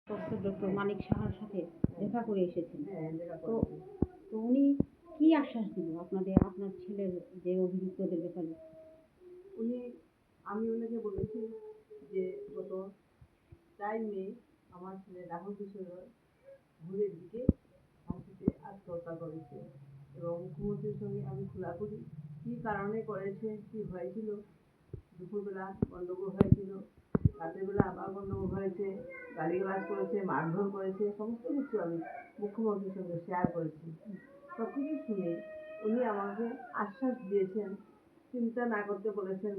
Doctor মানিক সাহার সাথে দেখা করে এসেছেন। তো তো উনি কি আশ্বাস দিল আপনার ছেলের যে অভিযুক্তদের ব্যাপারে? আমি ওনাকে বলেছি যে গত 4 মে আমার ছেলে রাহুল কিশোর ভোরের দিকে ফাঁসিতে আত্মহত্যা করেছে এবং মুখ্যমন্ত্রীর সঙ্গে আমি খোলাখুলি কী কারণে করেছে, কী হয়েছিল, দুপুরবেলা গণ্ডগোল হয়েছিল, রাতের বেলা আবার গণ্ডগোল হয়েছে, গালিগালাজ করেছে, মারধর করেছে, সমস্ত কিছু আমি মুখ্যমন্ত্রীর সঙ্গে শেয়ার করেছি। সব কিছু শুনে উনি আমাকে আশ্বাস দিয়েছেন, চিন্তা না করতে বলেছেন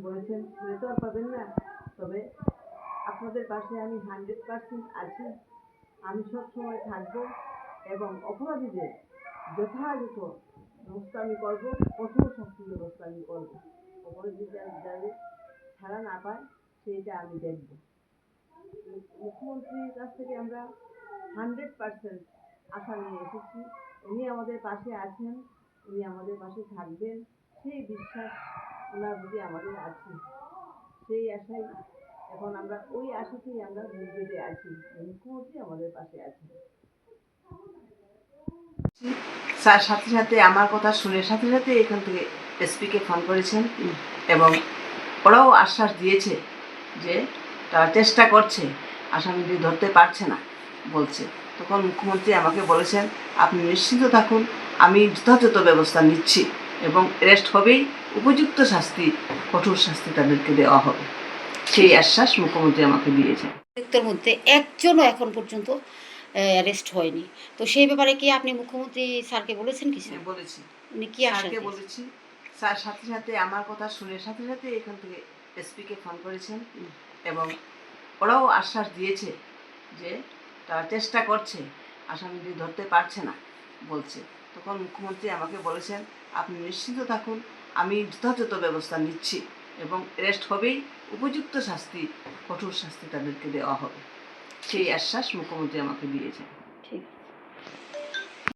শুনে তো আর পাবেন না, তবে আপনাদের পাশে আমি 100% আছি, আমি সবসময় থাকবো এবং অপরাধীদের যথাযথ ব্যবস্থা আমি করবো, কঠোর শাস্তির ব্যবস্থা আমি করবো, অপরাধীদের যাতে ছাড়া না পায় সেইটা আমি দেখব। মুখ্যমন্ত্রীর কাছ থেকে আমরা 100% আশা নিয়ে এসেছি, উনি আমাদের পাশে আছেন, উনি আমাদের পাশে থাকবেন, সেই বিশ্বাস ওনার প্রতি আমাদের আছে, সেই আশাই এখন আমরা ওই আশাতেই আমরা বেঁধে আছি, মুখ্যমন্ত্রী আমাদের পাশে আছেন। স্যার সাথে সাথে আমার কথা শুনে সাথে সাথে এখান থেকে এসপিকে ফোন করেছেন এবং ওরাও আশ্বাস দিয়েছে যে তারা চেষ্টা করছে, আসামিদের ধরতে পারছে না বলছে। তখন মুখ্যমন্ত্রী আমাকে বলেছেন, আপনি নিশ্চিন্ত থাকুন, আমি যথাযথ ব্যবস্থা নিচ্ছি এবং অ্যারেস্ট হবেই, উপযুক্ত শাস্তি, কঠোর শাস্তি তাদেরকে দেওয়া হবে, সেই আশ্বাস মুখ্যমন্ত্রী আমাকে দিয়েছেন। এর মধ্যে একজনও এখন পর্যন্ত অ্যারেস্ট হয়নি, তো সেই ব্যাপারে কি আপনি মুখ্যমন্ত্রী স্যারকে বলেছেন কিছু? বলেছি, উনি কি আশ্বাস স্যারকে বলেছি, স্যার সাথে সাথে আমার কথা শুনে সাথে সাথে এখান থেকে এসপিকে ফোন করেছেন এবং ওরাও আশ্বাস দিয়েছে যে তারা চেষ্টা করছে, আসামিদের ধরতে পারছে না বলছে। তখন মুখ্যমন্ত্রী আমাকে বলেছেন, আপনি নিশ্চিন্ত থাকুন, আমি যথাযথ ব্যবস্থা নিচ্ছি এবং অ্যারেস্ট হবেই, উপযুক্ত শাস্তি, কঠোর শাস্তি তাদেরকে দেওয়া হবে, সেই আশ্বাস মুখ্যমন্ত্রী আমাকে দিয়েছেন। ঠিক।